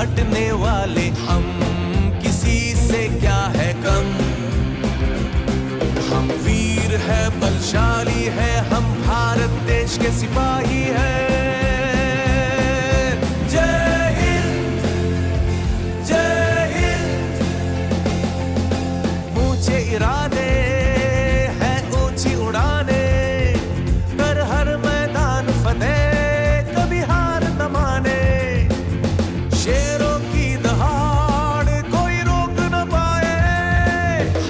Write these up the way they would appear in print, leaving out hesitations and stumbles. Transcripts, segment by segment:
हटने वाले, हम किसी से क्या है कम। हम वीर है, बलशाली है, हम भारत देश के सिपाही है। जय हिंद, जय हिंद। ऊंचे इरादे हैं, ऊंची उड़ाने, कर हर मैदान फतेह, कभी हार न माने। शेरों की दहाड़ कोई रोक न पाए।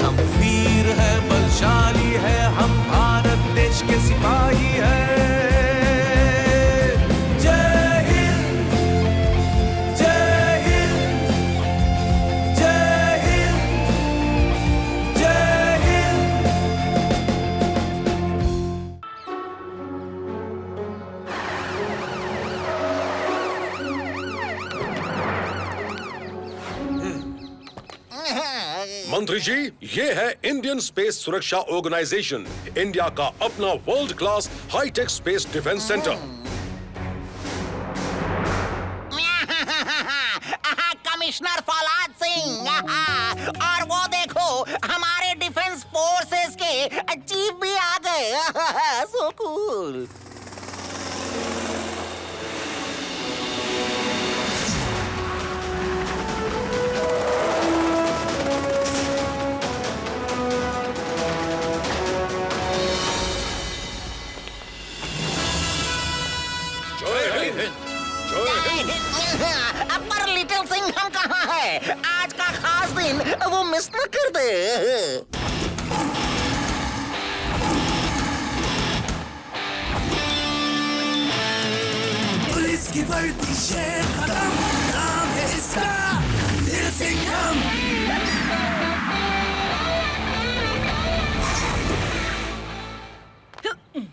हम वीर है, बलशाली है, हम भारत देश के सिपाही है। जय हिंद, जय हिंद, जय हिंद, जय हिंद। मंत्री जी, ये है इंडियन स्पेस सुरक्षा ऑर्गेनाइजेशन, इंडिया का अपना world class hi-tech space defence centre. Commissioner Faulad Singh. और वो देखो, हमारे डिफेंस फोर्सेस के चीफ भी आ गए। So cool. पर लिटिल सिंघम कहाँ है? आज का खास दिन वो मिस न कर दे। पुलिस की वर्दी शेर खत्म, नाम है इसका लिटिल सिंघम।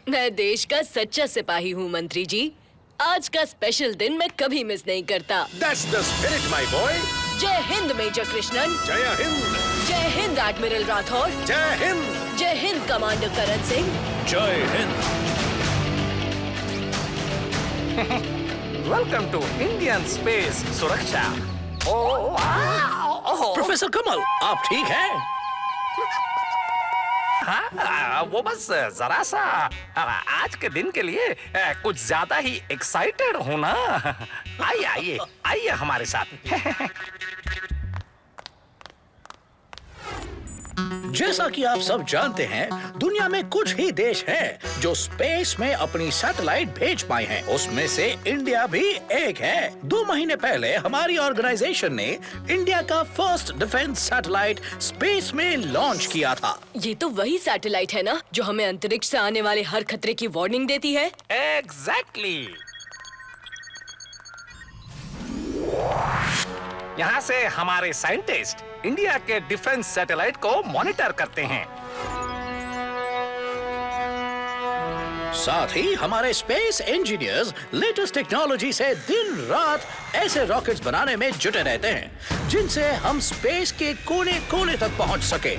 मैं देश का सच्चा सिपाही हूँ मंत्री जी। आज का स्पेशल दिन मैं कभी मिस नहीं करता। That's the spirit, my boy. जय हिंद मेजर कृष्णन। जय हिंद, जय हिंद एडमिरल राठौर। जय हिंद, जय Hind commander Karan Singh. Jai Hind. Welcome to Indian space सुरक्षा। प्रोफेसर कमल, आप ठीक हैं? हाँ, वो बस जरा सा आज के दिन के लिए कुछ ज्यादा ही एक्साइटेड हूँ ना। आइए आइए आइए हमारे साथ। जैसा कि आप सब जानते हैं, दुनिया में कुछ ही देश हैं जो स्पेस में अपनी सैटेलाइट भेज पाए हैं। उसमें से इंडिया भी एक है। 2 महीने पहले हमारी ऑर्गेनाइजेशन ने इंडिया का फर्स्ट डिफेंस सैटेलाइट स्पेस में लॉन्च किया था। ये तो वही सैटेलाइट है ना जो हमें अंतरिक्ष से आने वाले हर खतरे की वार्निंग देती है। एग्जैक्टली। यहाँ से हमारे साइंटिस्ट इंडिया के डिफेंस सैटेलाइट को मॉनिटर करते हैं। साथ ही हमारे स्पेस इंजीनियर्स लेटेस्ट टेक्नोलॉजी से दिन रात ऐसे रॉकेट्स बनाने में जुटे रहते हैं जिनसे हम स्पेस के कोने कोने तक पहुंच सके।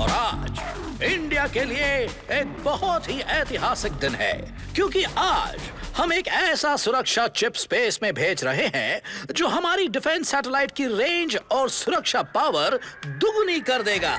और आज इंडिया के लिए एक बहुत ही ऐतिहासिक दिन है, क्योंकि आज हम एक ऐसा सुरक्षा चिप स्पेस में भेज रहे हैं जो हमारी डिफेंस सैटेलाइट की रेंज और सुरक्षा पावर दुगुनी कर देगा।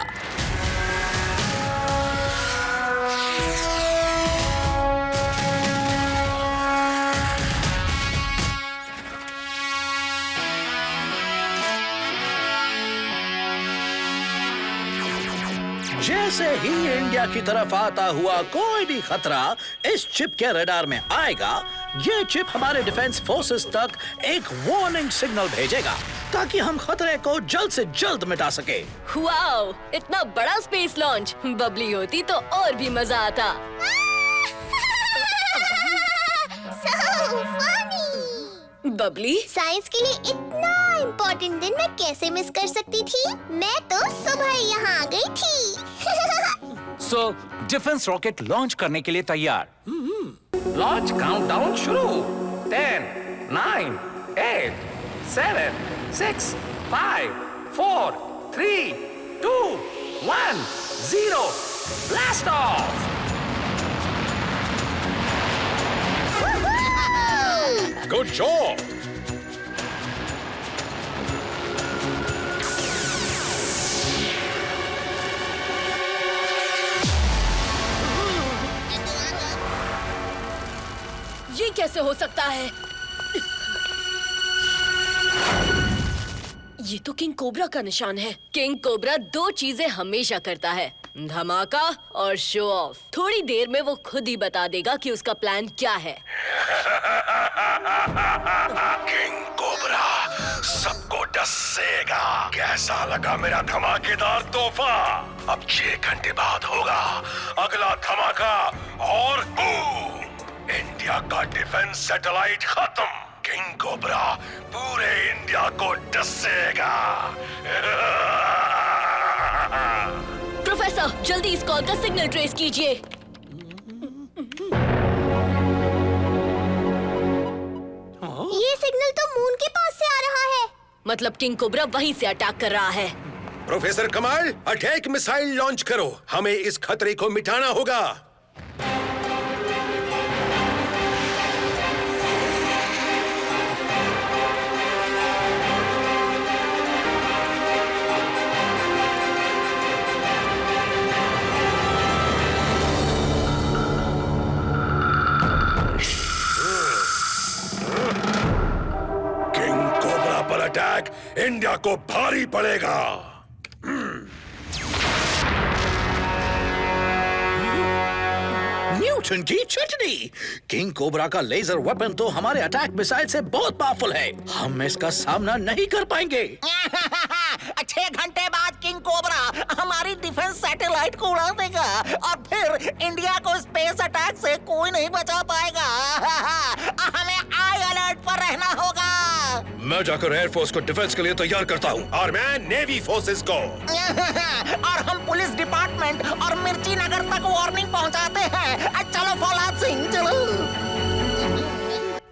जैसे ही इंडिया की तरफ आता हुआ कोई भी खतरा इस चिप के रडार में आएगा, ये चिप हमारे डिफेंस फोर्सेस तक एक वार्निंग सिग्नल भेजेगा ताकि हम खतरे को जल्द से जल्द मिटा सके। वाओ, इतना बड़ा स्पेस लॉन्च। बबली होती तो और भी मजा आता। So funny! बबली, साइंस के लिए इतना इम्पोर्टेंट दिन मैं कैसे मिस कर सकती थी? मैं तो सुबह ही यहाँ आ गई थी। सो डिफेंस रॉकेट लॉन्च करने के लिए तैयार। लॉन्च काउंटडाउन शुरू। 10, 9, 8, 7, 6, 5, 4, 3, 2, 1, 0। Blast of. Good job. ये कैसे हो सकता है? ये तो किंग कोबरा का निशान है। किंग कोबरा दो चीजें हमेशा करता है, धमाका और शो ऑफ। थोड़ी देर में वो खुद ही बता देगा कि उसका प्लान क्या है। किंग कोबरा सबको डसेगा। कैसा लगा मेरा धमाकेदार तोहफा? अब 6 घंटे बाद होगा अगला धमाका और बूम! इंडिया का डिफेंस सैटेलाइट खत्म। किंग कोबरा पूरे इंडिया को डसेगा। प्रोफेसर, जल्दी इस कॉल का सिग्नल ट्रेस कीजिए। ये सिग्नल तो मून के पास से आ रहा है। मतलब किंग कोबरा वहीं से अटैक कर रहा है। प्रोफेसर कमाल, अटैक मिसाइल लॉन्च करो। हमें इस खतरे को मिटाना होगा। अटैक इंडिया को भारी पड़ेगा। न्यूटन की चटनी। किंग कोबरा का लेजर वेपन तो हमारे अटैक मिसाइल से बहुत पावरफुल है। हम इसका सामना नहीं कर पाएंगे। 6 घंटे बाद किंग कोबरा हमारी डिफेंस सैटेलाइट को उड़ा देगा और फिर इंडिया को स्पेस अटैक से कोई नहीं बचा पाएगा। हमें आई अलर्ट पर रहना होगा। मैं जाकर एयरफोर्स को डिफेंस के लिए तैयार करता हूँ और मैं नेवी फोर्सेस को। और हम पुलिस डिपार्टमेंट और मिर्ची नगर तक वार्निंग पहुँचाते हैं। चलो फौलाद सिंह, चलो।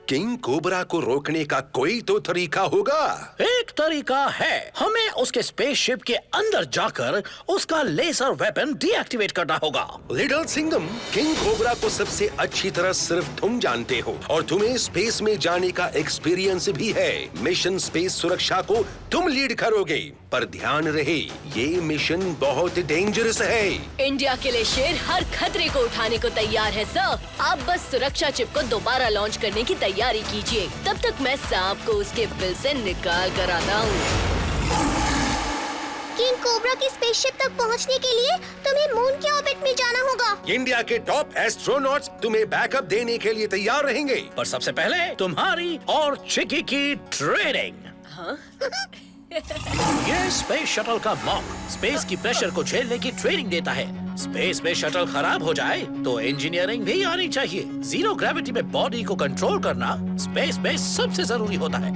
किंग कोबरा को रोकने का कोई तो तरीका होगा। एक तरीका है, हमें उसके स्पेसशिप के अंदर जाकर उसका लेजर वेपन डीएक्टिवेट करना होगा। लिटिल सिंघम, किंग कोबरा को सबसे अच्छी तरह सिर्फ तुम जानते हो और तुम्हें स्पेस में जाने का एक्सपीरियंस भी है। मिशन स्पेस सुरक्षा को तुम लीड करोगे, पर ध्यान रहे ये मिशन बहुत डेंजरस है। इंडिया के लिए शेर हर खतरे को उठाने को तैयार है सर। आप बस सुरक्षा चिप को दोबारा लॉन्च करने की तैयारी कीजिए। तब तक मैं सांप को उसके बिल से निकाल कर आता हूँ। किंग कोबरा की स्पेसशिप तक पहुंचने के लिए तुम्हें मून के ऑर्बिट में जाना होगा। इंडिया के टॉप एस्ट्रोनॉट्स तुम्हें बैकअप देने के लिए तैयार रहेंगे। पर सबसे पहले तुम्हारी और चिकी की ट्रेनिंग। ये स्पेस शटल का मॉक स्पेस की प्रेशर को झेलने की ट्रेनिंग देता है। स्पेस में शटल खराब हो जाए तो इंजीनियरिंग भी आनी चाहिए। जीरो ग्रेविटी में बॉडी को कंट्रोल करना स्पेस में सबसे जरूरी होता है।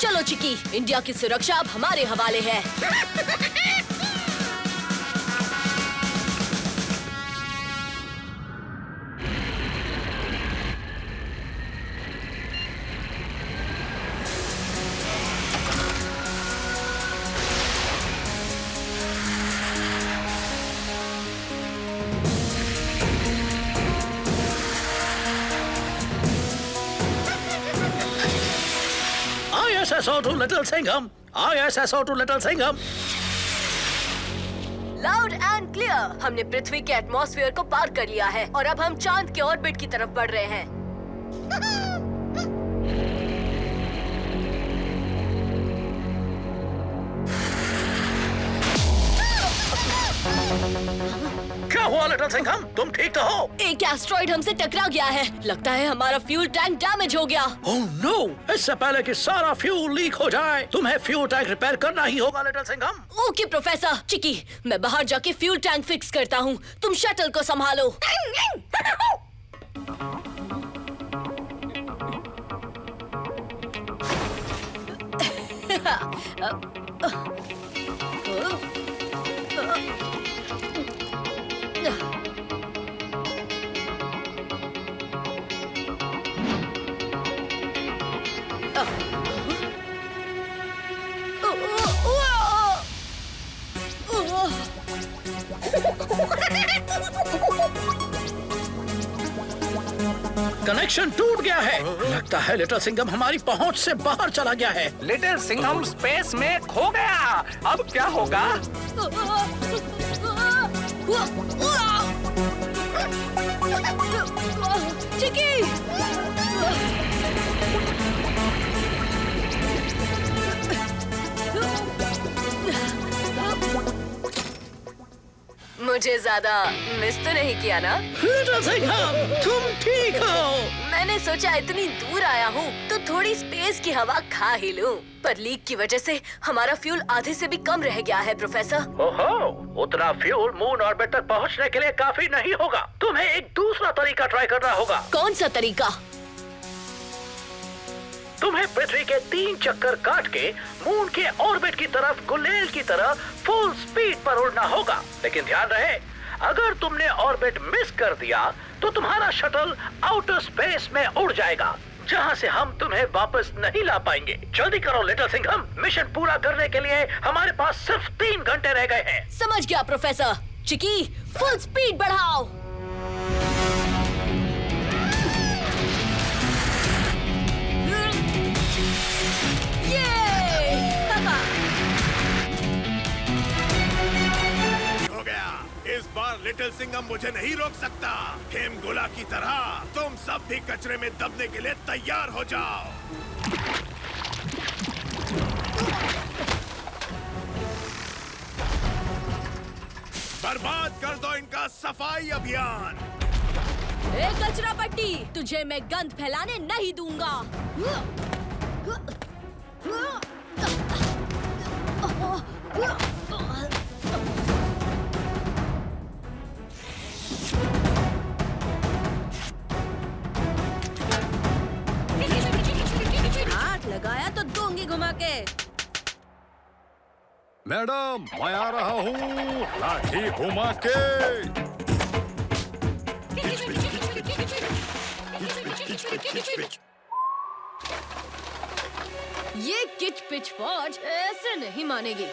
चलो चिकी, इंडिया की सुरक्षा अब हमारे हवाले है। ISSO to Little Singham. ISSO to Little Singham. Loud and clear. हमने पृथ्वी के एटमॉस्फेयर को पार कर लिया है और अब हम चांद के ऑर्बिट की तरफ बढ़ रहे हैं। क्या हुआ लिटिल सिंघम, तुम ठीक तो हो? एक एस्ट्रॉइड हमसे टकरा गया है। लगता है हमारा फ्यूल टैंक डैमेज हो गया। Oh no! इससे पहले कि सारा फ्यूल लीक हो जाए तुम्हें फ्यूल टैंक रिपेयर करना ही होगा little Singham. Okay professor. Chiki, मैं बाहर जाके फ्यूल टैंक फिक्स करता हूँ, तुम शटल को संभालो। कनेक्शन टूट गया है। लगता है लिटिल सिंघम हमारी पहुंच से बाहर चला गया है। लिटिल सिंघम स्पेस में खो गया। अब क्या होगा? चिकी! मुझे ज्यादा मिस तो नहीं किया ना? लिटिल सिंघम, तुम ठीक हो? मैंने सोचा इतनी दूर आया हूँ तो थोड़ी स्पेस की हवा खा ही लूं। पर लीक की वजह से हमारा फ्यूल आधे से भी कम रह गया है प्रोफेसर। ओहो, उतना फ्यूल मून ऑर्बिट तक पहुंचने के लिए काफी नहीं होगा। तुम्हें एक दूसरा तरीका ट्राई करना होगा। कौन सा तरीका? तुम्हें पृथ्वी के 3 चक्कर काट के मून के ऑर्बिट की तरफ गुलेल की तरह फुल स्पीड पर उड़ना होगा। लेकिन ध्यान रहे, अगर तुमने ऑर्बिट मिस कर दिया तो तुम्हारा शटल आउटर स्पेस में उड़ जाएगा, जहां से हम तुम्हें वापस नहीं ला पाएंगे। जल्दी करो लिटिल सिंघम, मिशन पूरा करने के लिए हमारे पास सिर्फ 3 घंटे रह गए हैं। समझ गया प्रोफेसर। चिकी, फुल स्पीड बढ़ाओ। हो गया। इस बार लिटिल सिंघम मुझे नहीं रोक सकता। हेमगोला की तरह तुम सब भी कचरे में दबने के लिए तैयार हो जाओ। बर्बाद कर दो इनका सफाई अभियान। ए कचरा पट्टी, तुझे मैं गंद फैलाने नहीं दूंगा। हाथ लगाया तो दूंगी घुमा के। मैडम, मैं आ रहा हूँ, लाठी घुमा के। ये किच पिच फौज ऐसे नहीं मानेगी।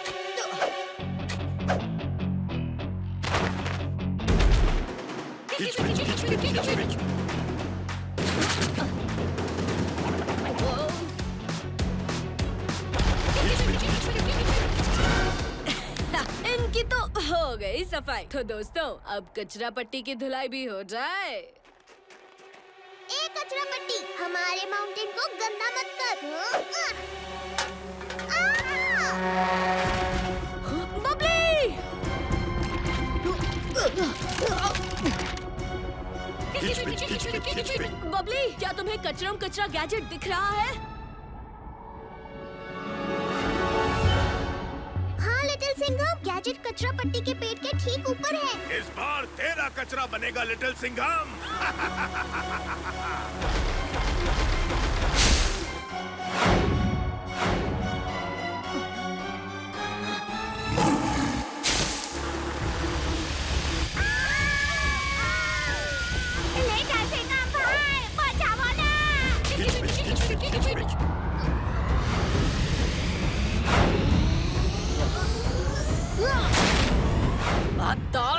इनकी तो हो गई सफाई। तो दोस्तों, अब कचरा पट्टी की धुलाई भी हो जाए। ए कचरा पट्टी, हमारे माउंटेन को गंदा मत कर। बबली! बबली, क्या तुम्हें कचरा कचरा गैजेट दिख रहा है? हाँ लिटिल सिंघम, गैजेट कचरा पट्टी के पेट के ठीक ऊपर है। इस बार तेरा कचरा बनेगा लिटिल सिंघम। लिटिल सिंघम भाई, बचाओ ना। आता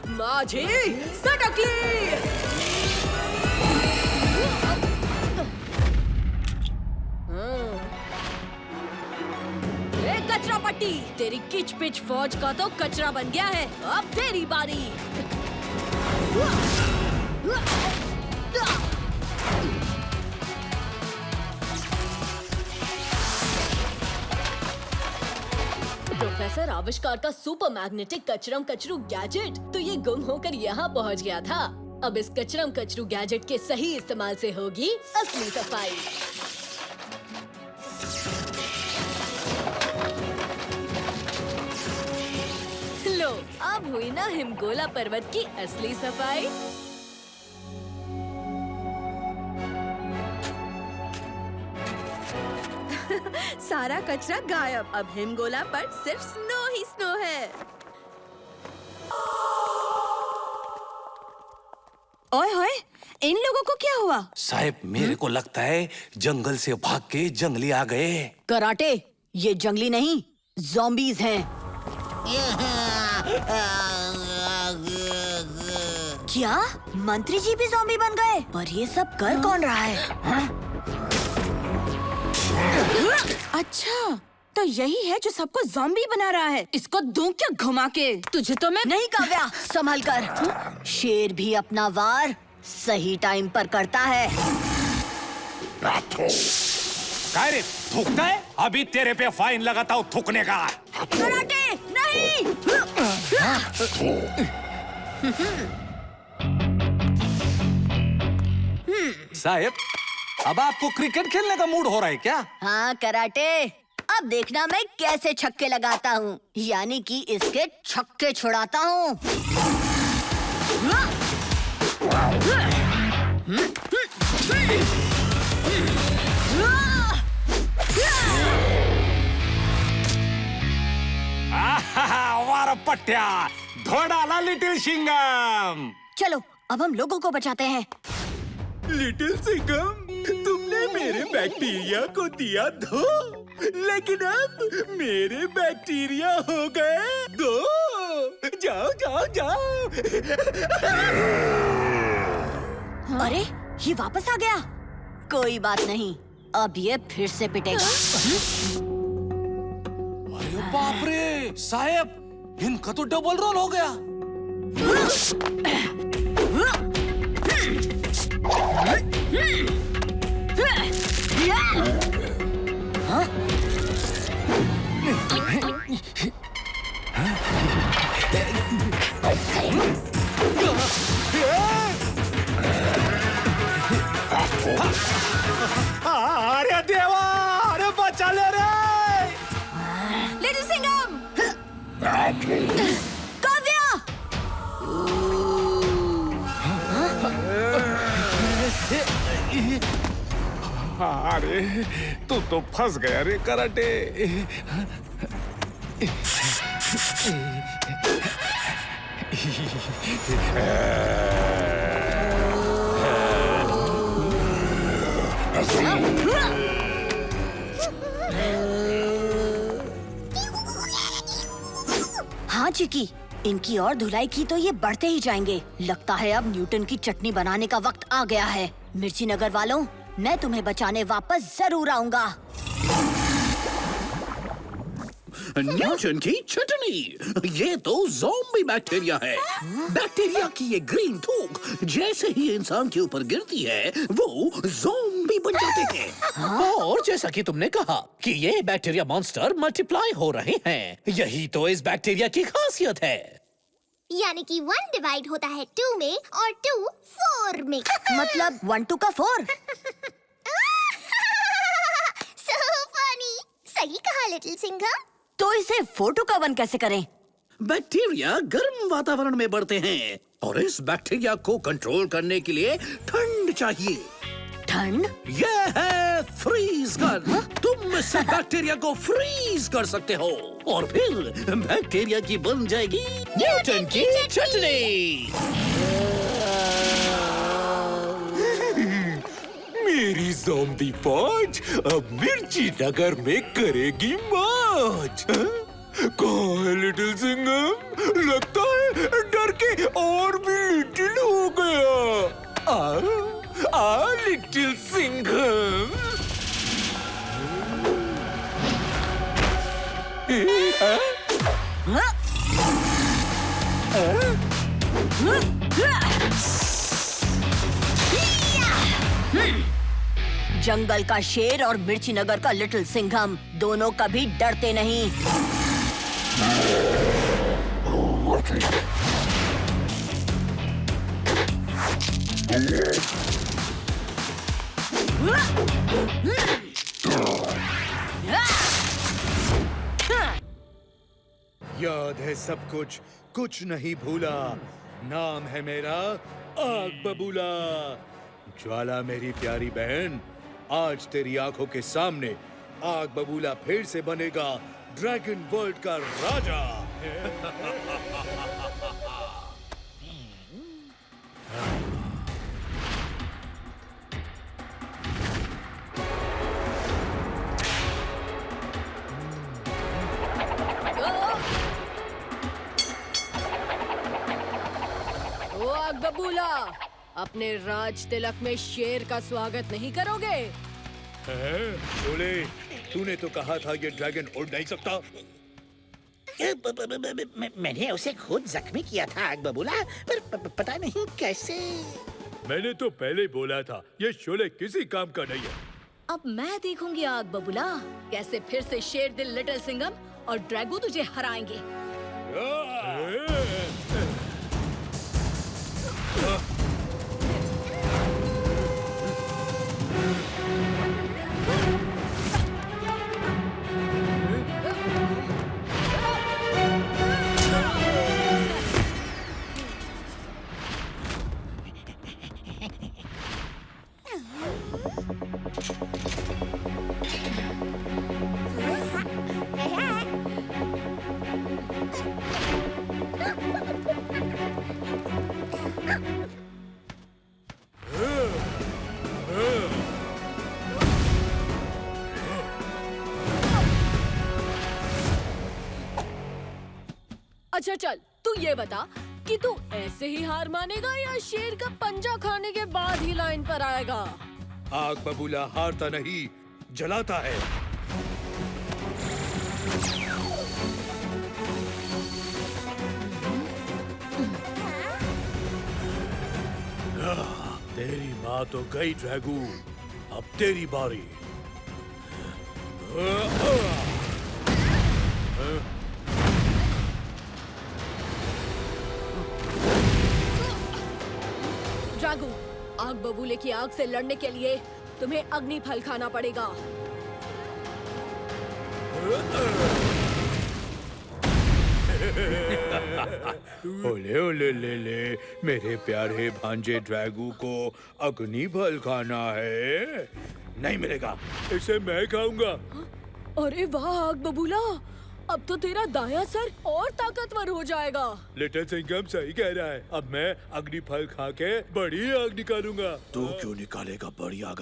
माझी सटकली। ए कचरा पट्टी, तेरी किच पिच फौज का तो कचरा बन गया है। अब तेरी बारी। प्रोफेसर आविष्कार का सुपर मैग्नेटिक कचरम कचरू गैजेट तो ये गुम होकर यहाँ पहुँच गया था। अब इस कचरम कचरू गैजेट के सही इस्तेमाल से होगी असली सफाई। लो, अब हुई ना हिमगोला पर्वत की असली सफाई। सारा कचरा गायब। अब हिमगोला पर सिर्फ स्नो ही स्नो है। ओए होए, इन लोगों को क्या हुआ? साहब, मेरे को लगता है जंगल से भाग के जंगली आ गए। कराटे, ये जंगली नहीं, ज़ॉम्बीज़ हैं। क्या मंत्री जी भी ज़ॉम्बी बन गए? पर ये सब कर कौन रहा है? अच्छा, तो यही है जो सबको ज़ॉम्बी बना रहा है। इसको दूं क्या घुमा के? तुझे तो मैं नहीं काव्या, संभल कर। शेर भी अपना वार सही टाइम पर करता है। काय रे, थूकता है? अभी तेरे पे फाइन लगाता हूँ थूकने का। कराटे नहीं। साहब, अब आपको क्रिकेट खेलने का मूड हो रहा है क्या? हाँ कराटे, अब देखना मैं कैसे छक्के लगाता हूँ, यानी कि इसके छक्के छुड़ाता हूँ। वार पट्या, धोडाला लिटिल सिंगम। चलो अब हम लोगों को बचाते हैं। लिटिल सिंघम, तुमने मेरे बैक्टीरिया को दिया धो, लेकिन अब मेरे बैक्टीरिया हो गए दो। जाओ जाओ जाओ। अरे ये वापस आ गया। कोई बात नहीं, अब ये फिर से पिटेगा। अरे बाप रे, साहब, इनका तो डबल रोल हो गया। अरे देवा, अरे बचा ले रे। लिटिल सिंघम, काव्या। अरे तू तो फंस गया रे कराटे। हाँ चिकी, इनकी और धुलाई की तो ये बढ़ते ही जाएंगे। लगता है अब न्यूटन की चटनी बनाने का वक्त आ गया है। मिर्ची नगर वालों, मैं तुम्हें बचाने वापस जरूर आऊंगा। न्यूटन की चटनी, ये तो ज़ॉम्बी बैक्टीरिया है। बैक्टीरिया की ये ग्रीन थूक जैसे ही इंसान के ऊपर गिरती है, वो ज़ॉम्बी बन जाते हैं। और जैसा कि तुमने कहा कि ये बैक्टीरिया मॉन्स्टर मल्टीप्लाई हो रहे हैं, यही तो इस बैक्टीरिया की खासियत है। यानी कि 1 डिवाइड होता है 2 में और 2 4 में। मतलब 1 2 का 4। So funny। सही कहा लिटिल सिंघम। तो इसे 4 2 का 1 कैसे करें? बैक्टीरिया गर्म वातावरण में बढ़ते हैं और इस बैक्टीरिया को कंट्रोल करने के लिए ठंड चाहिए। ठंड? यह है फ्रीज गन। तुम इससे बैक्टीरिया को फ्रीज कर सकते हो और फिर बैक्टीरिया की बन जाएगी न्यूटन की चटनी। मेरी ज़ॉम्बी फौज अब मिर्ची नगर में करेगी मौज। कहाँ है लिटिल सिंघम? लगता है डर के और भी लिटिल हो गया। आ लिटिल सिंघम। जंगल का शेर और मिर्ची नगर का लिटिल सिंघम दोनों कभी डरते नहीं। याद है सब कुछ, कुछ नहीं भूला। नाम है मेरा आग बबूला। ज्वाला मेरी प्यारी बहन, आज तेरी आंखों के सामने आग बबूला फिर से बनेगा ड्रैगन वर्ल्ड का राजा। ओ आग बबूला, अपने राज तिलक में शेर का स्वागत नहीं करोगे? बोले, तूने तो कहा था ये ड्रैगन उड़ नहीं सकता। मैंने उसे खुद जख्मी किया था आग बबूला, पर पता नहीं कैसे। मैंने तो पहले ही बोला था ये शोले किसी काम का नहीं है। अब मैं देखूंगी आग बबूला, कैसे फिर से शेर दिल लिटिल सिंघम और ड्रैगू तुझे हराएंगे। अच्छा चल, तू ये बता कि तू ऐसे ही हार मानेगा या शेर का पंजा खाने के बाद ही लाइन पर आएगा? आग बबूला हारता नहीं, जलाता है। तेरी माँ तो गई ड्रैगू, अब तेरी बारी। ड्रैगू, आग बबूले की आग से लड़ने के लिए तुम्हें अग्नि फल खाना पड़ेगा। ओले ओले ले, मेरे प्यारे भांजे ड्रैगू को अग्नि फल खाना है। नहीं मिलेगा, इसे मैं खाऊंगा। अरे वाह आग बबूला, अब तो तेरा दायां सर और ताकतवर हो जाएगा। लिटिल सिंघम सही कह रहा है, अब मैं अग्नि फल खा के बड़ी आग निकालूंगा। तू क्यों निकालेगा बड़ी आग?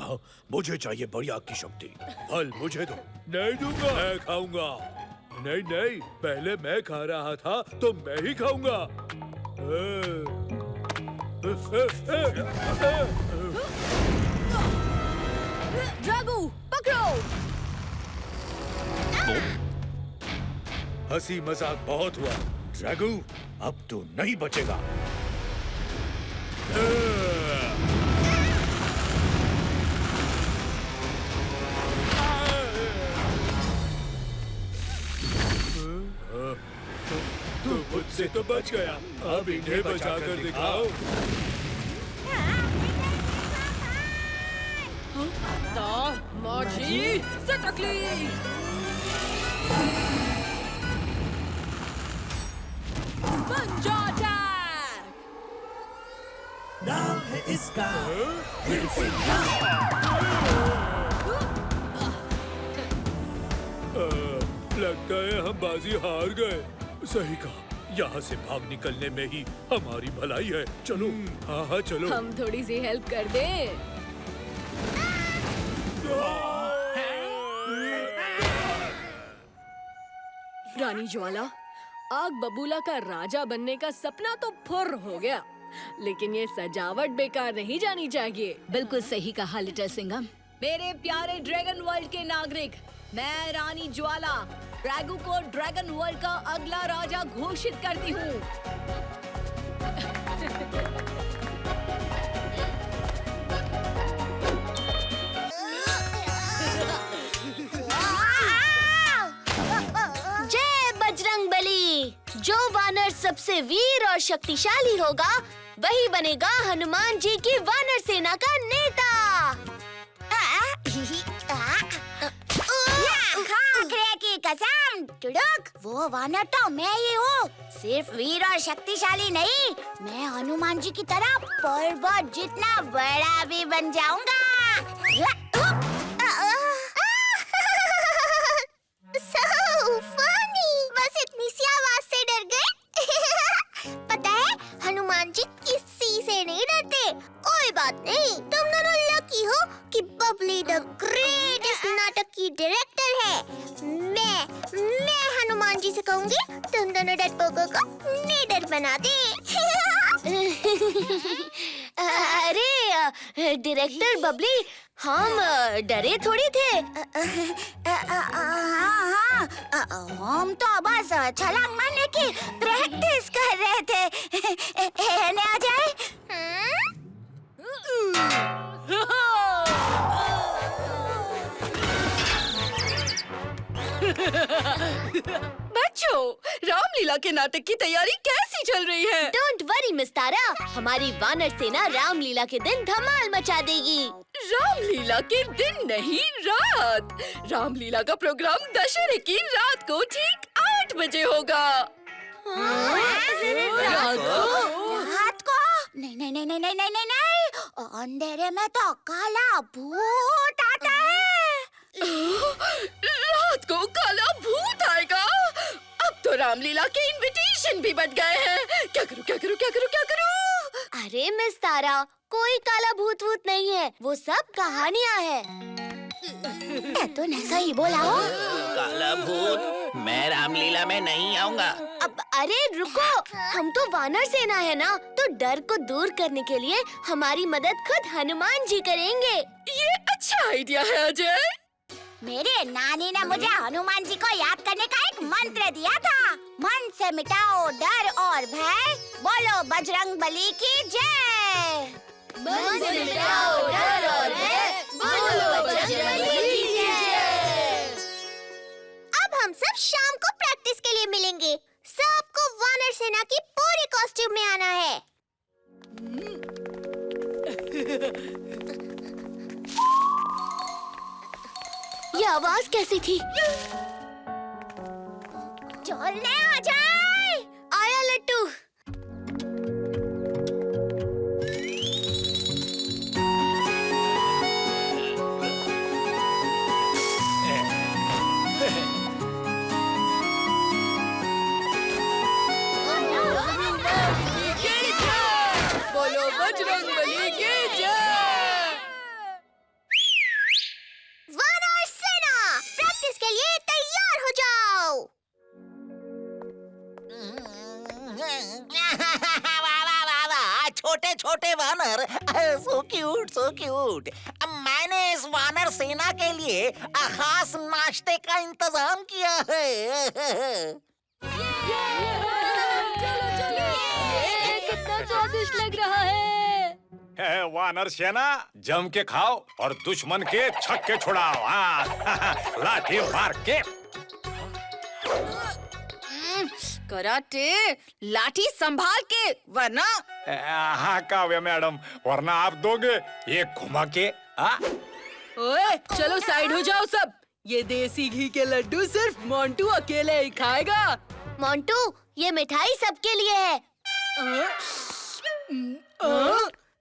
मुझे चाहिए बड़ी आग की शक्ति। फल मुझे दो। नहीं दूंगा, मैं खाऊंगा। नहीं नहीं, पहले मैं खा रहा था तो मैं ही खाऊंगा। ड्रैगू पकड़ो। हंसी मजाक बहुत हुआ ड्रैगू, अब तू नहीं बचेगा। तू मुझसे तो बच गया, अब इन्हें बचा कर दिखाओ। माझी सटकली। पंजा अटैक। नाम है इसका लगता है हम बाजी हार गए। सही कहा, यहाँ से भाग निकलने में ही हमारी भलाई है। चलो, हाँ हाँ चलो। हम थोड़ी सी हेल्प कर दें। रानी ज्वाला, आग बबूला का राजा बनने का सपना तो फुर्र हो गया, लेकिन ये सजावट बेकार नहीं जानी चाहिए। बिल्कुल सही कहा लिटिल सिंघम। मेरे प्यारे ड्रैगन वर्ल्ड के नागरिक, मैं रानी ज्वाला ड्रैगू को ड्रैगन वर्ल्ड का अगला राजा घोषित करती हूँ। जय बजरंगबली। जो वानर सबसे वीर और शक्तिशाली होगा वही बनेगा हनुमान जी की वानर सेना का नेता। खाकरे की कसम टुडुक, वो वानर तो मैं ही हूँ। सिर्फ वीर और शक्तिशाली नहीं, मैं हनुमान जी की तरह पर्वत जितना बड़ा भी बन जाऊंगा। So funny! बस इतनी सी आवाज से डर गए। पता है हनुमान जी किसी से नहीं डरते। कोई बात नहीं, तुम दोनों लकी हो कि बबली द ग्रेटेस्ट नाटक की डायरेक्टर है। मैं हनुमान जी से कहूँगी तुम दोनों डरपोकों को निडर बना दे। अरे डायरेक्टर बबली, हम डरे थोड़ी थे। हाँ, हम तो बस छलांग मारने की प्रैक्टिस कर रहे थे। ने आ जाए। बच्चों, रामलीला के नाटक की तैयारी कैसी चल रही है? डोंट वरी मिस तारा, हमारी वानर सेना रामलीला के दिन धमाल मचा देगी। रामलीला के दिन नहीं, रात। रामलीला का प्रोग्राम दशहरे की रात को ठीक 8 बजे होगा। रात को? नहीं नहीं नहीं नहीं नहीं नहीं नहीं नहीं, अंधेरे में तो काला भूत आता है। रात को काला भूत आएगा? अब तो रामलीला के इनविटेशन भी बढ़ गए हैं। क्या करूं क्या करूं क्या करूं क्या करूं? अरे मिस तारा, कोई काला भूत वूत नहीं है, वो सब कहानियां हैं। तो ऐसा ही बोला हो। काला भूत? मैं रामलीला में नहीं आऊंगा। अब अरे रुको, हम तो वानर सेना है ना, तो डर को दूर करने के लिए हमारी मदद खुद हनुमान जी करेंगे। ये अच्छा आइडिया है अजय। मेरे नानी ने मुझे हनुमान जी को याद करने का एक मंत्र दिया था। मन से मिटाओ डर और भय, बोलो बजरंग बली की जय। मन से मिटाओ डर और भय, बोलो बजरंग बली की जय। अब हम सब शाम को प्रैक्टिस के लिए मिलेंगे। सबको वानर सेना की पूरी कॉस्ट्यूम में आना है। ये आवाज कैसी थी? चलने आ जाए। आया लट्टू। बोलो बजरंग बली की जय। वानर सेना, प्रैक्टिस के लिए तैयार हो जाओ। छोटे छोटे वानर, सो क्यूट सो क्यूट। मैंने इस वानर सेना के लिए खास नाश्ते का इंतजाम किया है। कितना स्वादिष्ट लग रहा है। वानर सेना, जम के खाओ और दुश्मन के छक्के छुड़ाओ। लाठी मार के। कराटे, लाठी संभाल के, वरना। हाँ काव्या मैडम, वरना आप दोगे एक घुमा के। ओए, चलो साइड हो जाओ सब। ये देसी घी के लड्डू सिर्फ मोंटू अकेले ही खाएगा। मोंटू, ये मिठाई सबके लिए है।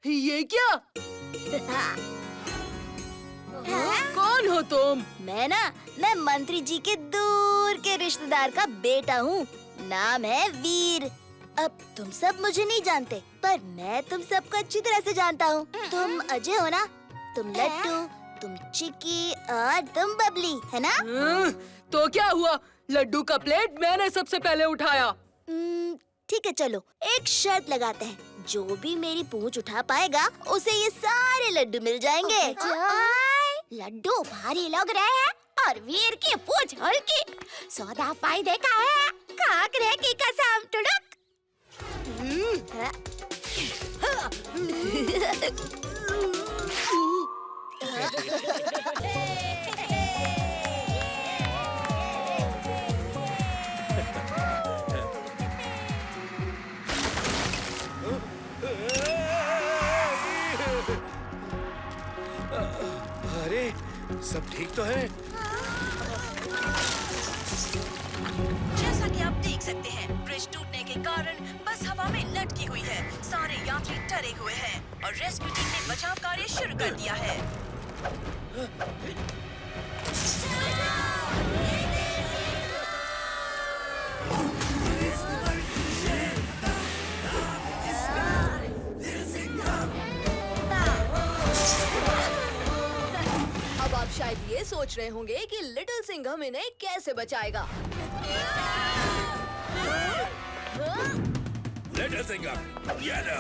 ये क्या? कौन हो तुम? मैं मंत्री जी के दूर के रिश्तेदार का बेटा हूँ। नाम है वीर। अब तुम सब मुझे नहीं जानते, पर मैं तुम सबको अच्छी तरह से जानता हूँ। तुम अजय हो ना? तुम लट्टू, तुम चिक्की और तुम बबली, है ना? तो क्या हुआ? लड्डू का प्लेट मैंने सबसे पहले उठाया। ठीक है, चलो एक शर्त लगाते हैं। जो भी मेरी पूंछ उठा पाएगा उसे ये सारे लड्डू मिल जाएंगे। लड्डू भारी लग रहे हैं और वीर की पूंछ हल्की। सौदा फायदे का है, खाकरे की कसम टुडुक। अरे, सब ठीक तो है? जैसा कि आप देख सकते हैं, ब्रिज टूटने के कारण बस हवा में लटकी हुई है। सारे यात्री डरे हुए हैं और रेस्क्यू टीम ने बचाव कार्य शुरू कर दिया है। अब आप शायद ये सोच रहे होंगे कि लिटिल सिंघम इन्हें कैसे बचाएगा। लिटिल सिंघम, ये लो।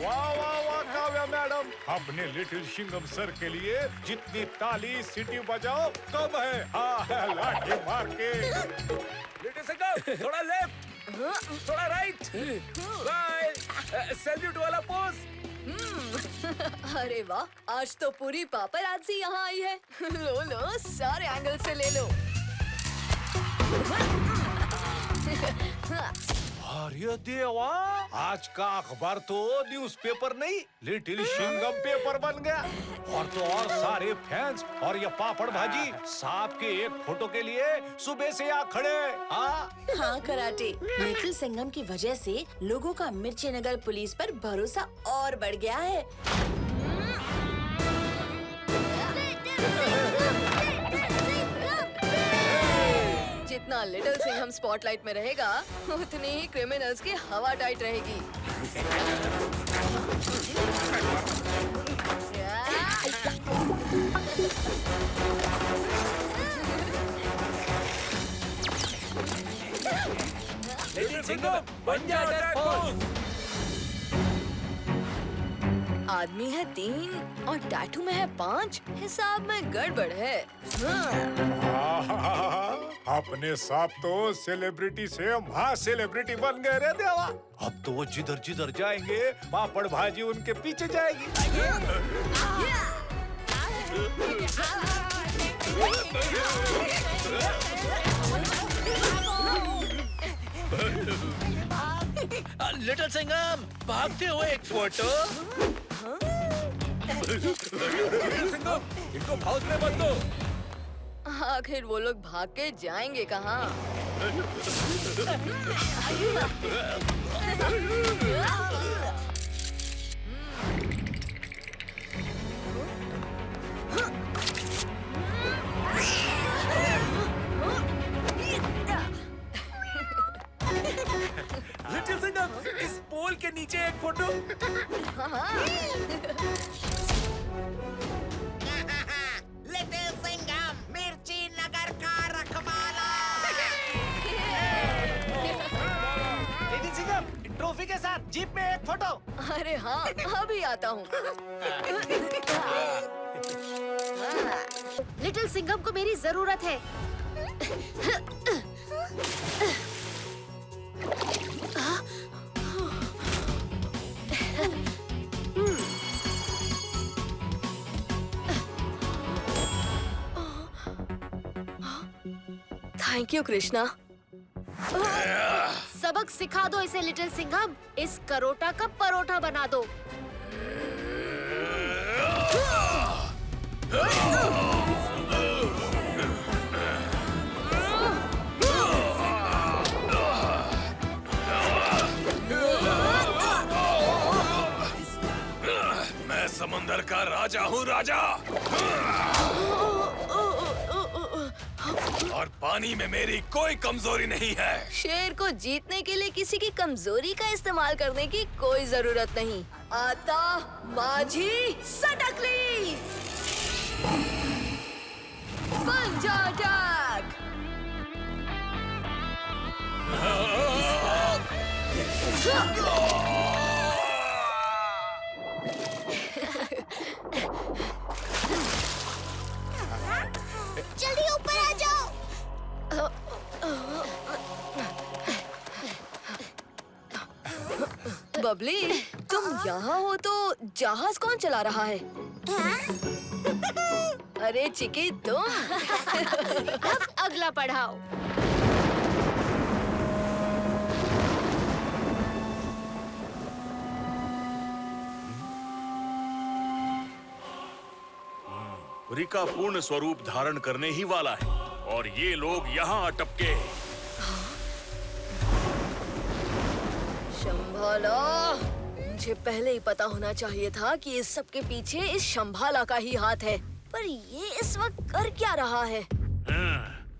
वाह वाह वाह काव्या मैडम, अपने लिटिल सिंघम सर के लिए जितनी ताली सीटी बजाओ कम है। हाँ लाठी मार के। लिटिल सिंघम, थोड़ा लेफ्ट, थोड़ा राइट, सैल्यूट वाला पोज। अरे वाह, आज तो पूरी पापराज़ी यहाँ आई है। लो लो, सारे एंगल से ले लो। अरे देवा, आज का अखबार तो न्यूज़पेपर नहीं, लिटिल सिंघम पेपर बन गया। और तो और सारे फैंस और ये पापड़ भाजी सांप के एक फोटो के लिए सुबह से यहाँ खड़े। हाँ कराटे, लिटिल सिंघम की वजह से लोगों का मिर्ची नगर पुलिस पर भरोसा और बढ़ गया है। जितना लिटिल सिंघम स्पॉटलाइट में रहेगा, उतनी ही क्रिमिनल्स की हवा टाइट रहेगी। लिटिल सिंघम, बन जा अटैक पोज। आदमी है 3 और टैटू में है 5, हिसाब में गड़बड़ है। अपने सांप तो सेलिब्रिटी से महा सेलिब्रिटी बन गए रे देवा। अब तो वो जिधर जिधर जाएंगे पापड़ भाजी उनके पीछे जाएगी। लिटिल सिंघम, भागते हुए एक फोटो। लिटिल सिंघम, इनको भागने मत दो। आखिर वो लोग भाग के जाएंगे कहाँ? लिटिल सिंघम, इस पोल के नीचे एक फोटो। लिटिल सिंघम, मिर्ची नगर का रखवाला। लिटिल सिंघम, ट्रॉफी के साथ जीप में एक फोटो। अरे हाँ, अभी आता हूँ। लिटिल सिंघम को मेरी जरूरत है। Thank you Krishna. सबक सिखा दो इसे लिटिल सिंघम, इस करोटा का परोठा बना दो। मैं समंदर का राजा हूँ राजा, और पानी में मेरी कोई कमजोरी नहीं है। शेर को जीतने के लिए किसी की कमजोरी का इस्तेमाल करने की कोई जरूरत नहीं। आता माझी सटकली, पंजा अटैक। जल्दी ऊपर आ जाओ। बबली, तुम यहाँ हो तो जहाज कौन चला रहा है? अरे चिकी तुम। अब अगला पढ़ाओ। पुरी का पूर्ण स्वरूप धारण करने ही वाला है, और ये लोग यहाँ अटपके। शंभाला, मुझे पहले ही पता होना चाहिए था कि इस सब के पीछे इस शंभाला का ही हाथ है। पर ये इस वक्त कर क्या रहा है?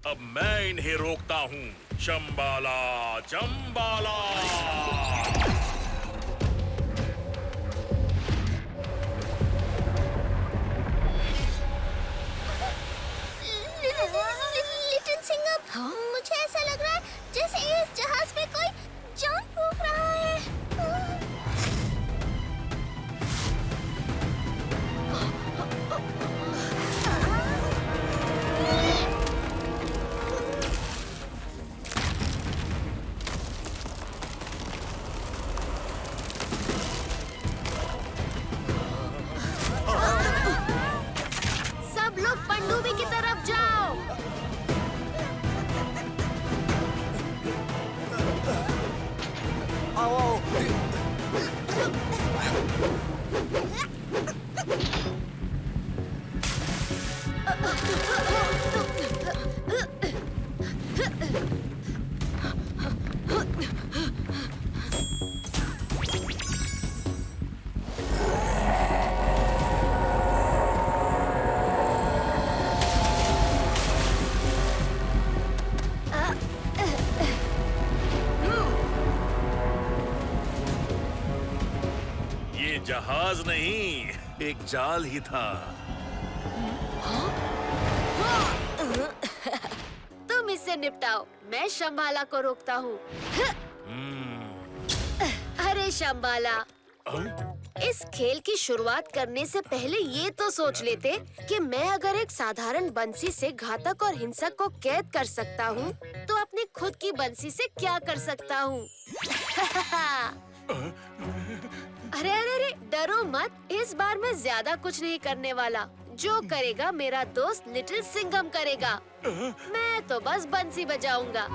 अब मैं इन्हें रोकता हूँ। चंबाला चंबाला। लिटिल सिंघम, मुझे ऐसा लग रहा है जैसे इस जहाज में कोई जान फूंक रहा है। सब लोग पनडुब्बी की तरफ जाओ। ये जहाज नहीं, एक जाल ही था। तुम इससे निपटाओ, मैं शंबाला को रोकता हूँ। अरे शंबाला, इस खेल की शुरुआत करने से पहले ये तो सोच लेते कि मैं अगर एक साधारण बंसी से घातक और हिंसक को कैद कर सकता हूँ, तो अपनी खुद की बंसी से क्या कर सकता हूँ। अरे अरे अरे, डरो मत, इस बार मैं ज्यादा कुछ नहीं करने वाला। जो करेगा मेरा दोस्त लिटिल सिंघम करेगा। मैं तो बस बंसी बजाऊंगा।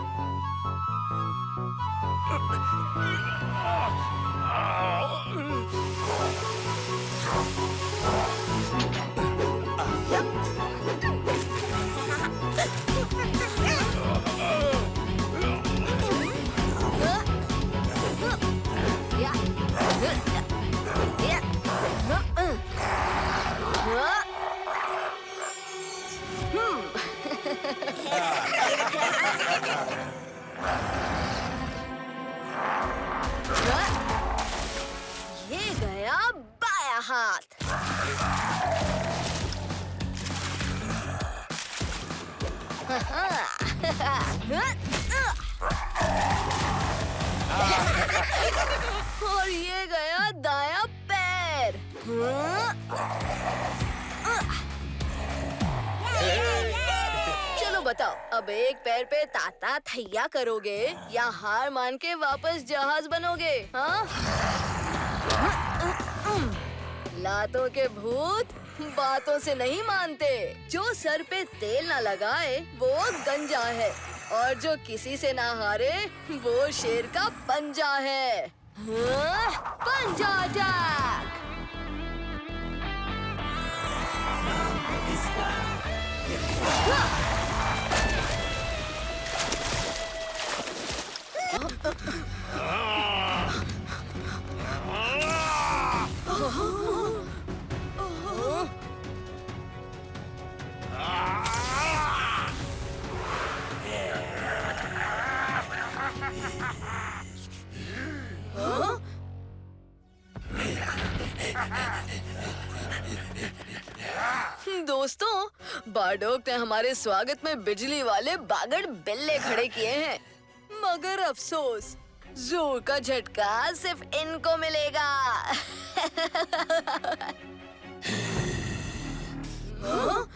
ये गया बायां हाथ। और ये गया दायां पैर। चलो बताओ, अब एक पैर पे ताता थैया करोगे या हार मान के वापस जहाज बनोगे? हाँ? लातों के भूत बातों से नहीं मानते। जो सर पे तेल न लगाए वो गंजा है, और जो किसी से ना हारे वो शेर का पंजा है। हाँ? पंजा अटैक। दोस्तों, बारडोक ने हमारे स्वागत में बिजली वाले बागड़ बिल्ले खड़े किए हैं, मगर अफसोस जोर का झटका सिर्फ इनको मिलेगा। हाँ?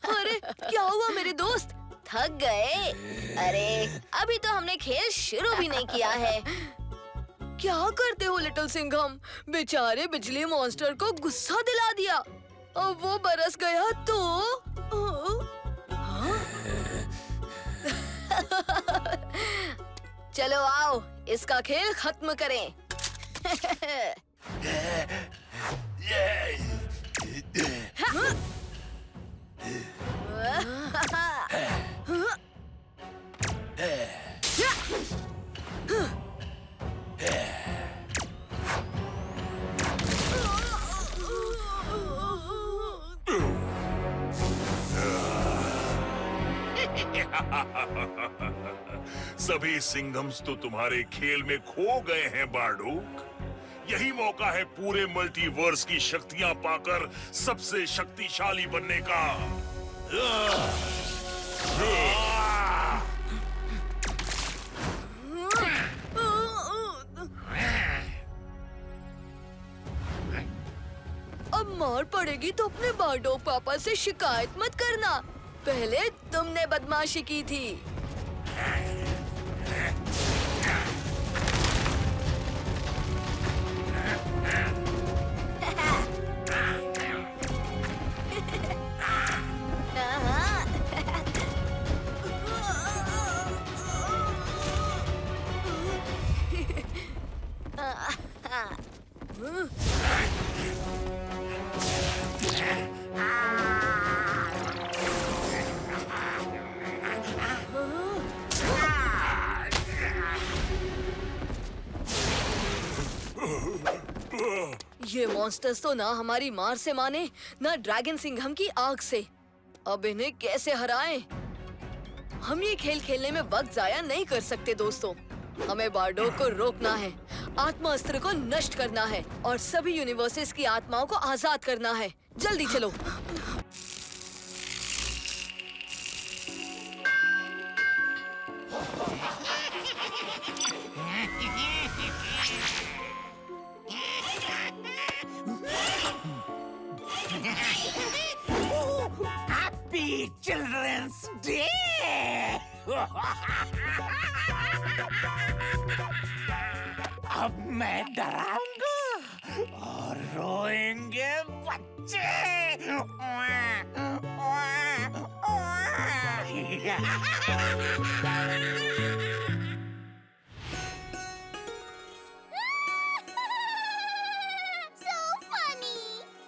अरे क्या हुआ मेरे दोस्त? थक गए? अरे अभी तो हमने खेल शुरू भी नहीं किया है। क्या करते हो लिटिल सिंघम? बेचारे बिजली मॉन्स्टर को गुस्सा दिला दिया और वो बरस गया तो हाँ? चलो आओ इसका खेल खत्म करें। सभी सिंघम्स तो तुम्हारे खेल में खो गए हैं बार्डुक। यही मौका है पूरे मल्टीवर्स की शक्तियां पाकर सबसे शक्तिशाली बनने का। अब मार पड़ेगी तो अपने बार्डोक पापा से शिकायत मत करना। पहले तुमने बदमाशी की थी। ये मॉन्स्टर्स तो ना हमारी मार से माने ना ड्रैगन सिंघम की आग से। अब इन्हें कैसे हराएं? हम ये खेल खेलने में वक्त जाया नहीं कर सकते दोस्तों। हमें बार्डोक को रोकना है, आत्मा अस्त्र को नष्ट करना है और सभी यूनिवर्सेस की आत्माओं को आजाद करना है। जल्दी चलो। Happy children's day. अब मैं डराऊंगा और रोएंगे बच्चे। So funny!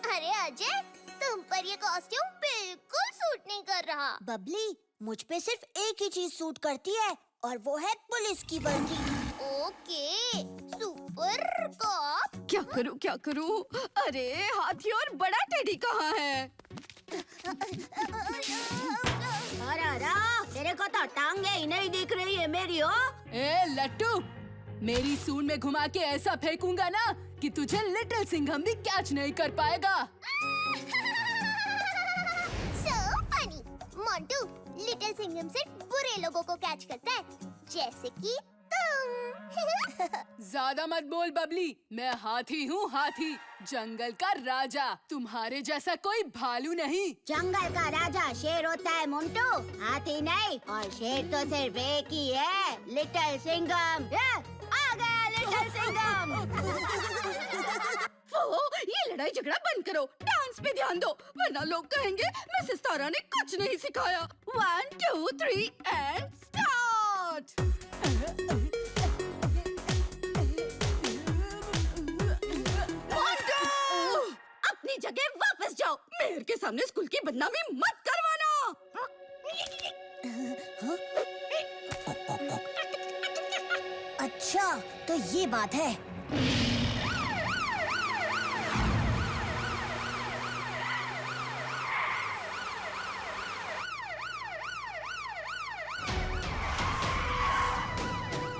अरे अजय, तुम पर ये कॉस्ट्यूम बिल्कुल सूट नहीं कर रहा। बबली, मुझ पे सिर्फ एक ही चीज सूट करती है और वो है पुलिस की वर्दी। Okay, super cop. क्या करूं? अरे हाथी और बड़ा टेडी कहाँ है? अरे तेरे को तो टांगे ही नहीं दिख रही है मेरी हो। ए लट्टू, मेरी सूंड में घुमा के ऐसा फेंकूंगा ना कि तुझे लिटिल सिंघम भी कैच नहीं कर पाएगा। So funny! Montu, little Singham सिर्फ बुरे लोगों को कैच करता है, जैसे कि तुम। ज्यादा मत बोल बबली, मैं हाथी हूँ, हाथी, जंगल का राजा। तुम्हारे जैसा कोई भालू नहीं। जंगल का राजा शेर होता है मोंटू, हाथी नहीं। और शेर तो सिर्फ एक ही है, लिटिल सिंघम। आ गया लिटिल सिंघम। ये लड़ाई झगड़ा बंद करो, डांस पे ध्यान दो, वरना लोग कहेंगे मिसेस तारा ने कुछ नहीं सिखाया। 1 2 3 एंड स्टार्ट। अपनी जगह वापस जाओ, मेहर के सामने स्कूल की बदनामी मत करवाना। अच्छा, तो ये बात है।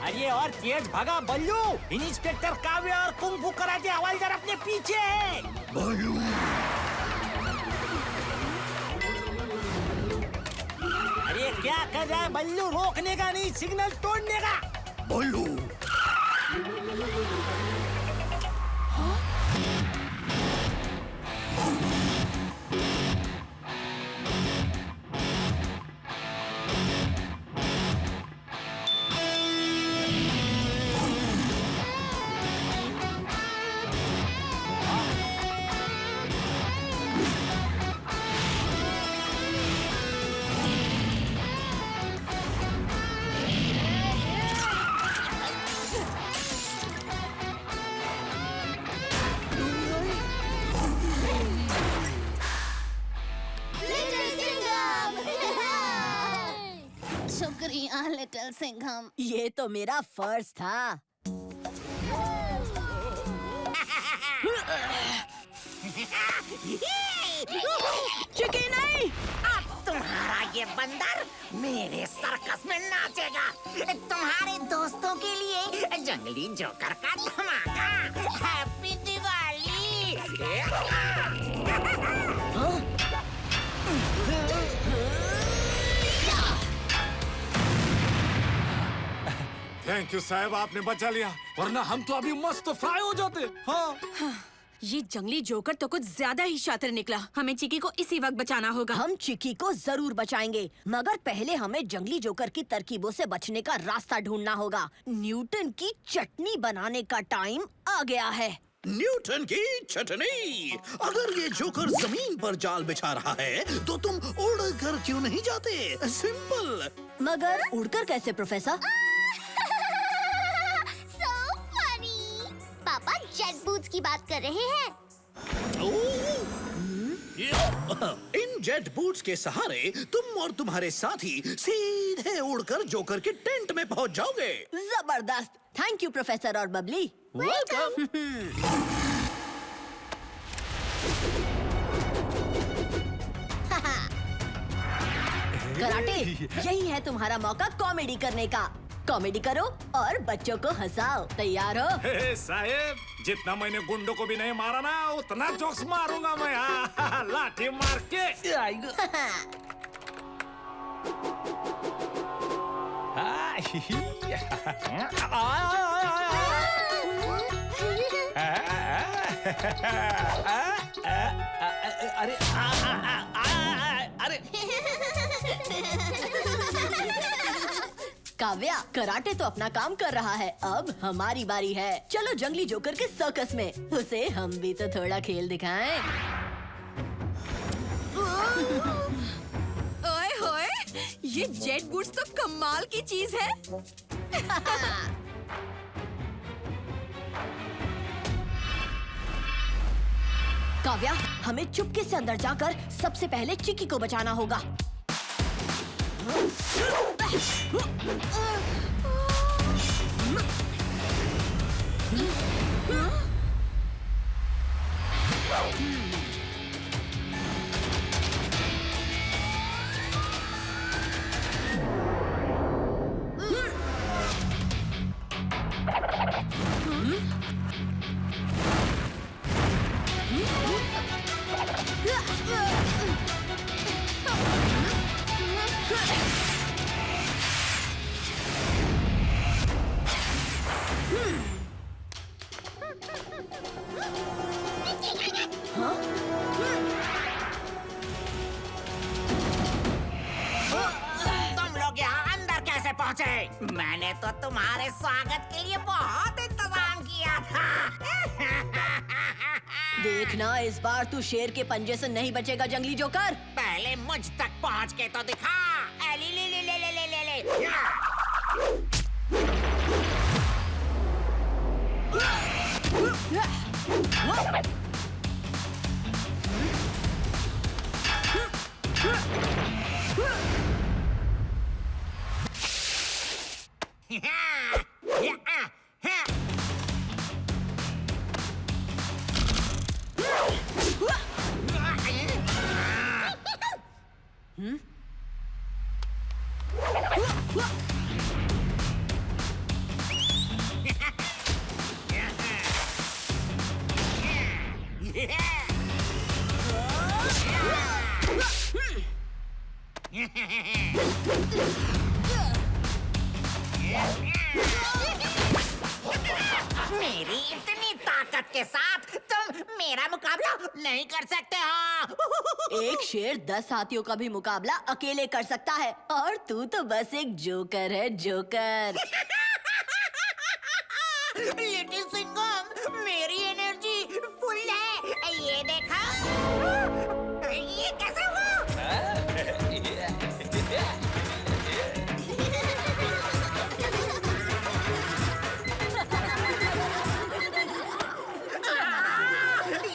अरे और तेज भागा बल्लू। इंस्पेक्टर काव्य और कुंग-फू कराटे हवलदार अपने पीछे है। बल्लू। अरे क्या कर रहा है बल्लू? रोकने का नहीं, सिग्नल तोड़ने का। बल्लू। शुक्रिया लिटिल सिंघम। ये तो मेरा फर्ज था। चिकी नहीं। अब तुम्हारा ये बंदर मेरे सर्कस में नाचेगा। तुम्हारे दोस्तों के लिए जंगली जोकर का धमाका। हैप्पी दिवाली। थैंक यू साहब, आपने बचा लिया, वरना हम तो अभी मस्त फ्राई हो जाते। हाँ। ये जंगली जोकर तो कुछ ज्यादा ही शातिर निकला। हमें चिकी को इसी वक्त बचाना होगा। हम चिकी को जरूर बचाएंगे, मगर पहले हमें जंगली जोकर की तरकीबों से बचने का रास्ता ढूंढना होगा। न्यूटन की चटनी बनाने का टाइम आ गया है। न्यूटन की चटनी। अगर ये जोकर जमीन पर जाल बिछा रहा है तो तुम उड़कर क्यों नहीं जाते? सिंपल। मगर उड़कर कैसे प्रोफेसर? So funny। पापा जेट बूट्स की बात कर रहे हैं। इन जेट बूट्स के सहारे तुम और तुम्हारे साथी सीधे उड़कर जोकर के टेंट में पहुंच जाओगे। जबरदस्त। थैंक यू प्रोफेसर और बबली। वेलकम। कराटे, यही है तुम्हारा मौका कॉमेडी करने का। कॉमेडी करो और बच्चों को हंसाओ। तैयार हो? साहब, जितना मैंने गुंडों को भी नहीं मारा ना, उतना जोक्स मारूंगा मैं। हाँ, लाठी मार के। अरे अरे काव्या, कराटे तो अपना काम कर रहा है, अब हमारी बारी है। चलो जंगली जोकर के सर्कस में, उसे हम भी तो थोड़ा खेल दिखाएं। ओए होए, ये जेट बूट्स तो कमाल की चीज है। काव्या, हमें चुपके से अंदर जाकर सबसे पहले चिकी को बचाना होगा। तुम लोग यहाँ अंदर कैसे पहुँचे? मैंने तो तुम्हारे स्वागत के लिए बहुत इंतजाम किया था। देखना, इस बार तू शेर के पंजे से नहीं बचेगा जंगली जोकर। पहले मुझ तक पहुँच के तो दिखा। ले ले ले ले ले ले ले ले। मेरी इतनी ताकत के साथ तुम मेरा मुकाबला नहीं कर सकते हो। एक शेर 10 हाथियों का भी मुकाबला अकेले कर सकता है और तू तो बस एक जोकर है, जोकर। लिटिल सिंघम, मेरी एनर्जी फुल है, ये देखा। ये कैसे हुआ?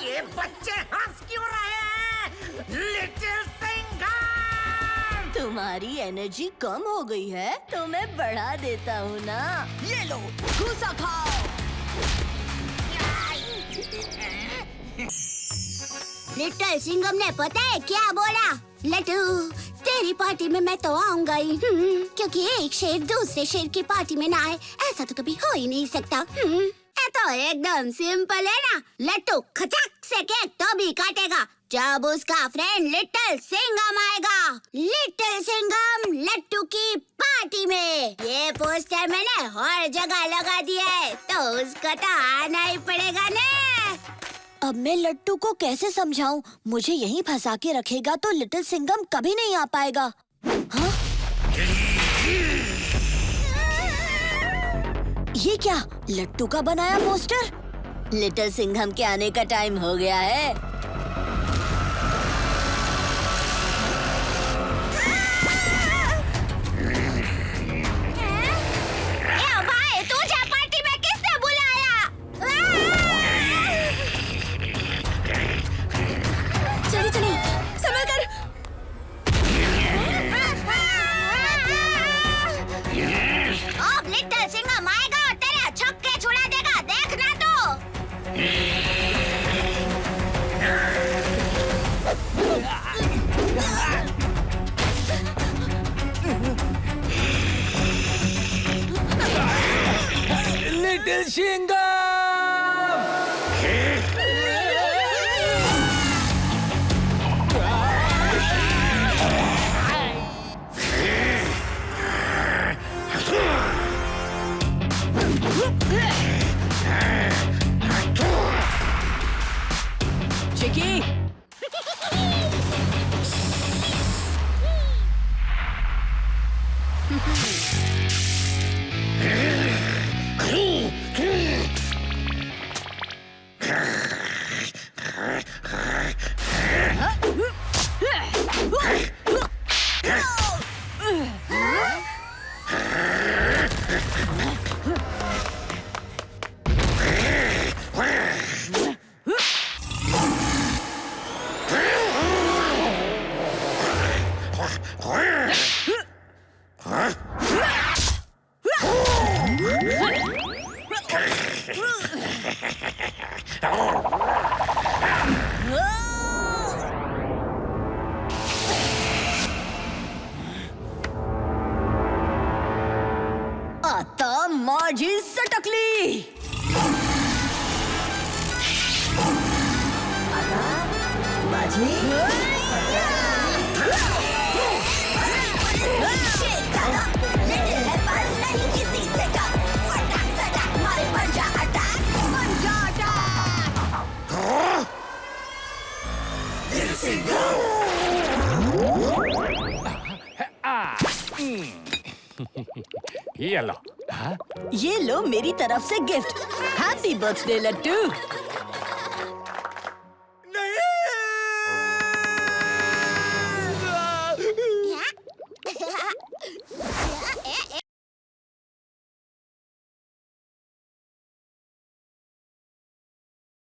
ये बच्चे हंस क्यों रहे हैं? लिटिल सिंघम! तुम्हारी एनर्जी कम हो गई है तो मैं बढ़ा देता हूँ ना। ये लो, घूसा खाओ। लिटिल सिंघम ने पता है क्या बोला? लट्टू, तेरी पार्टी में मैं तो आऊंगा ही, क्योंकि एक शेर दूसरे शेर की पार्टी में ना आए, ऐसा तो कभी हो ही नहीं सकता। ये तो एकदम सिंपल है ना। लट्टू खचक से केक तो भी काटेगा जब उसका फ्रेंड लिटिल सिंघम आएगा। लिटिल सिंघम लट्टू की पार्टी में। ये पोस्टर मैंने हर जगह लगा दिया है, तो उसको तो आना ही पड़ेगा ना। अब मैं लट्टू को कैसे समझाऊं? मुझे यहीं फंसा के रखेगा तो लिटिल सिंघम कभी नहीं आ पाएगा। हाँ? ये क्या? लट्टू का बनाया पोस्टर? लिटिल सिंघम के आने का टाइम हो गया है। भाई, तुझे पार्टी में किसने बुलाया? चलिए चलिए, संभल कर। अब लिटिल सिंघम आएगा और तेरे छक्के छुड़ा देगा, देखना तो। लिटिल सिंघम! चिकी, आता माझी सटकली। ये लो। हाँ? ये लो मेरी तरफ से गिफ्ट। हैप्पी बर्थडे लट्टू।